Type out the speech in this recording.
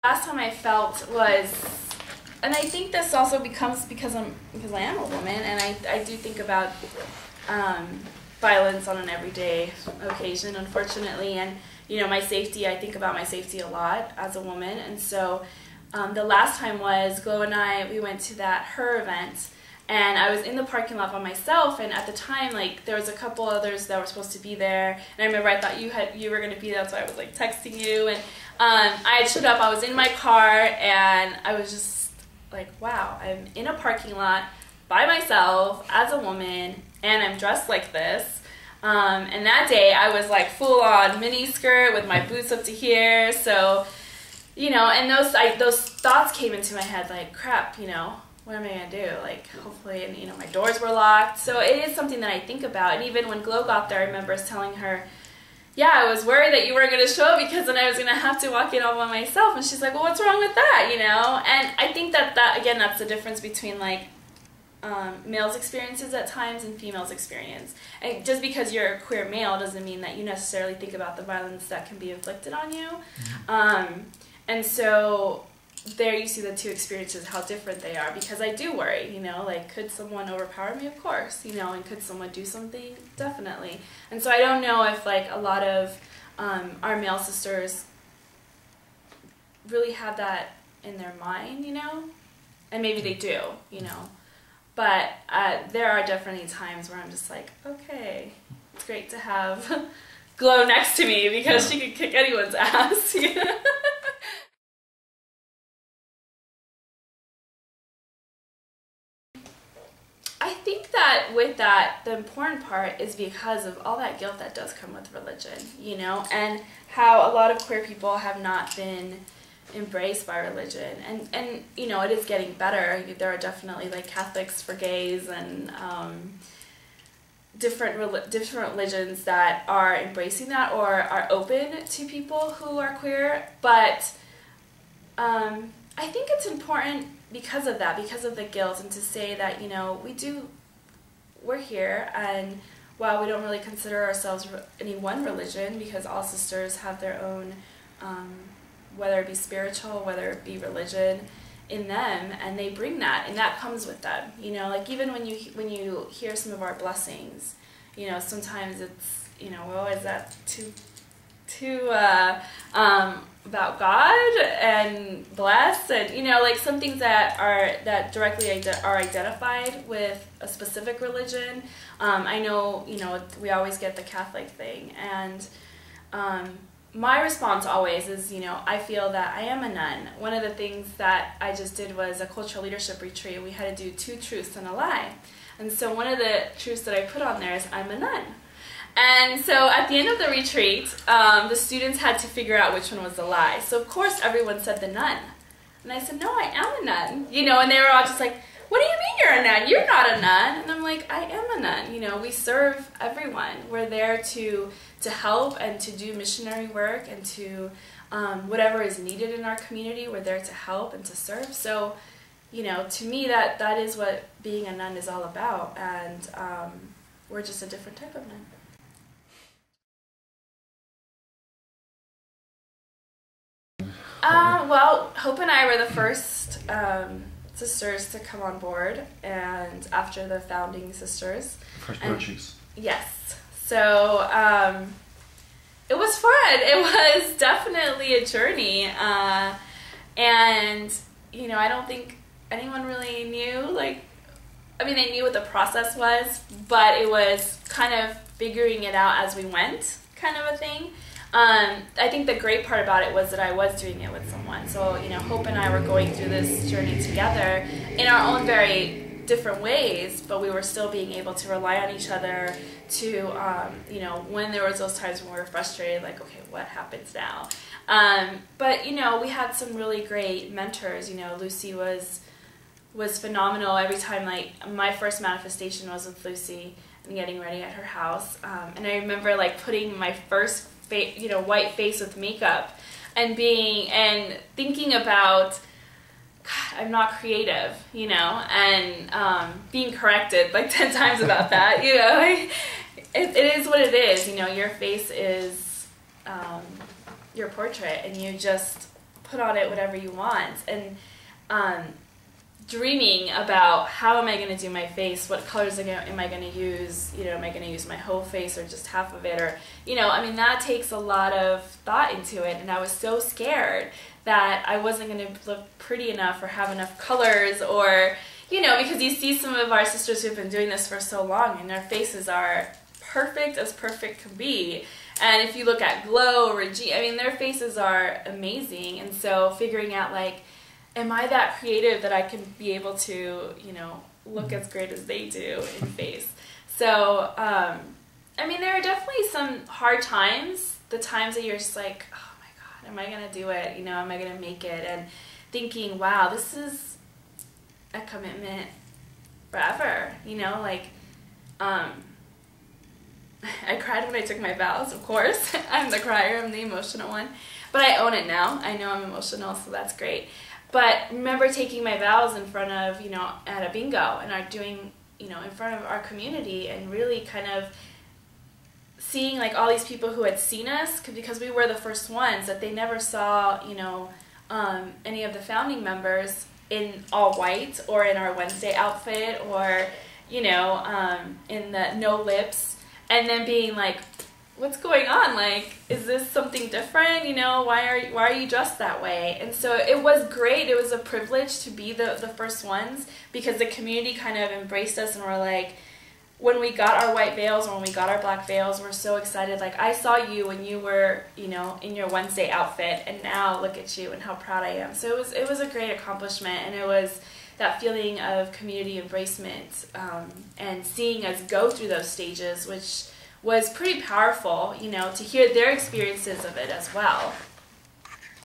Last time I felt was, and I think this also becomes because I am a woman, and I do think about violence on an everyday occasion, unfortunately, and my safety. I think about my safety a lot as a woman, and so the last time was Glow and we went to her event, and I was in the parking lot by myself, and at the time, like, there was a couple others that were supposed to be there, and I remember I thought you were going to be there, so I was like texting you, and I had showed up. I was in my car, and I was just like, wow, I'm in a parking lot by myself as a woman, and I'm dressed like this. And that day I was like full on mini skirt with my boots up to here. So, and those thoughts came into my head like, crap, what am I going to do? Like, hopefully, and my doors were locked. So it is something that I think about. And even when Glow got there, I remember telling her, yeah, I was worried that you weren't going to show up because then I was going to have to walk in all by myself. And she's like, well, what's wrong with that, And I think that again, that's the difference between, like, males' experiences at times and females' experience. And just because you're a queer male doesn't mean that you necessarily think about the violence that can be inflicted on you. And so there you see the two experiences, how different they are, because I do worry, like, could someone overpower me? Of course, and could someone do something? Definitely. And so I don't know if, like, a lot of our male sisters really have that in their mind, and maybe they do, but there are definitely times where I'm just like, okay, it's great to have Glow next to me because she could kick anyone's ass. I think that with that, the important part is because of all that guilt that does come with religion, and how a lot of queer people have not been embraced by religion, and it is getting better. There are definitely, like, Catholics for gays and different religions that are embracing that or are open to people who are queer, but I think it's important because of that, because of the guilt, and to say that we're here, and while we don't really consider ourselves any one religion, because all sisters have their own whether it be spiritual, whether it be religion in them, and they bring that, and that comes with them. Like, even when you hear some of our blessings, sometimes it's, well, is that too about God and bless, and like some things that directly are identified with a specific religion. I know, we always get the Catholic thing, and my response always is, I feel that I am a nun. One of the things that I just did was a cultural leadership retreat. We had to do 2 truths and a lie. And so one of the truths that I put on there is, I'm a nun. And so at the end of the retreat, the students had to figure out which one was the lie. So of course everyone said the nun. And I said, no, I am a nun. And they were all just like, what do you mean you're a nun? You're not a nun. And I'm like, I am a nun. We serve everyone. We're there to help and to do missionary work and to whatever is needed in our community. We're there to help and to serve. So, to me, that is what being a nun is all about. And we're just a different type of nun. Well, Hope and I were the first sisters to come on board, and after the founding sisters. First virtues. Yes. So it was fun. It was definitely a journey, and I don't think anyone really knew. Like, I mean, they knew what the process was, but it was kind of figuring it out as we went, kind of a thing. I think the great part about it was that I was doing it with someone. So, Hope and I were going through this journey together in our own very different ways, but we were still being able to rely on each other to, when there was those times when we were frustrated, like, okay, what happens now? But, we had some really great mentors. Lucy was phenomenal. Every time, like, my first manifestation was with Lucy and getting ready at her house. And I remember, like, putting my first white face with makeup and thinking about, God, I'm not creative, and being corrected like 10 times about that, it is what it is, your face is your portrait, and you just put on it whatever you want. And dreaming about how am I going to do my face, what colors am I going to use, you know, am I going to use my whole face or just half of it, or, you know, I mean, that takes a lot of thought into it, and I was so scared that I wasn't going to look pretty enough or have enough colors, or, you know, because you see some of our sisters who've been doing this for so long and their faces are perfect as perfect can be. And if you look at Glow or Regine, I mean, their faces are amazing. And so figuring out, like, am I that creative that I can be able to, you know, look as great as they do in face? So, I mean, there are definitely some hard times, the times that you're just like, oh my God, am I going to do it? You know, am I going to make it? And thinking, wow, this is a commitment forever, you know, like, I cried when I took my vows, of course. I'm the crier, I'm the emotional one. But I own it now. I know I'm emotional, so that's great. But remember taking my vows in front of, you know, at a bingo, and doing, you know, in front of our community, and really kind of seeing like all these people who had seen us, because we were the first ones, that they never saw, you know, any of the founding members in all white or in our Wednesday outfit, or, you know, in the no lips, and then being like, what's going on? Like, is this something different? You know, why are you dressed that way? And so it was great. It was a privilege to be the first ones, because the community kind of embraced us and were like, when we got our white veils or when we got our black veils, we're so excited. Like, I saw you when you were, you know, in your Wednesday outfit, and now look at you and how proud I am. So it was a great accomplishment, and it was that feeling of community embracement, and seeing us go through those stages, which was pretty powerful, you know, to hear their experiences of it as well.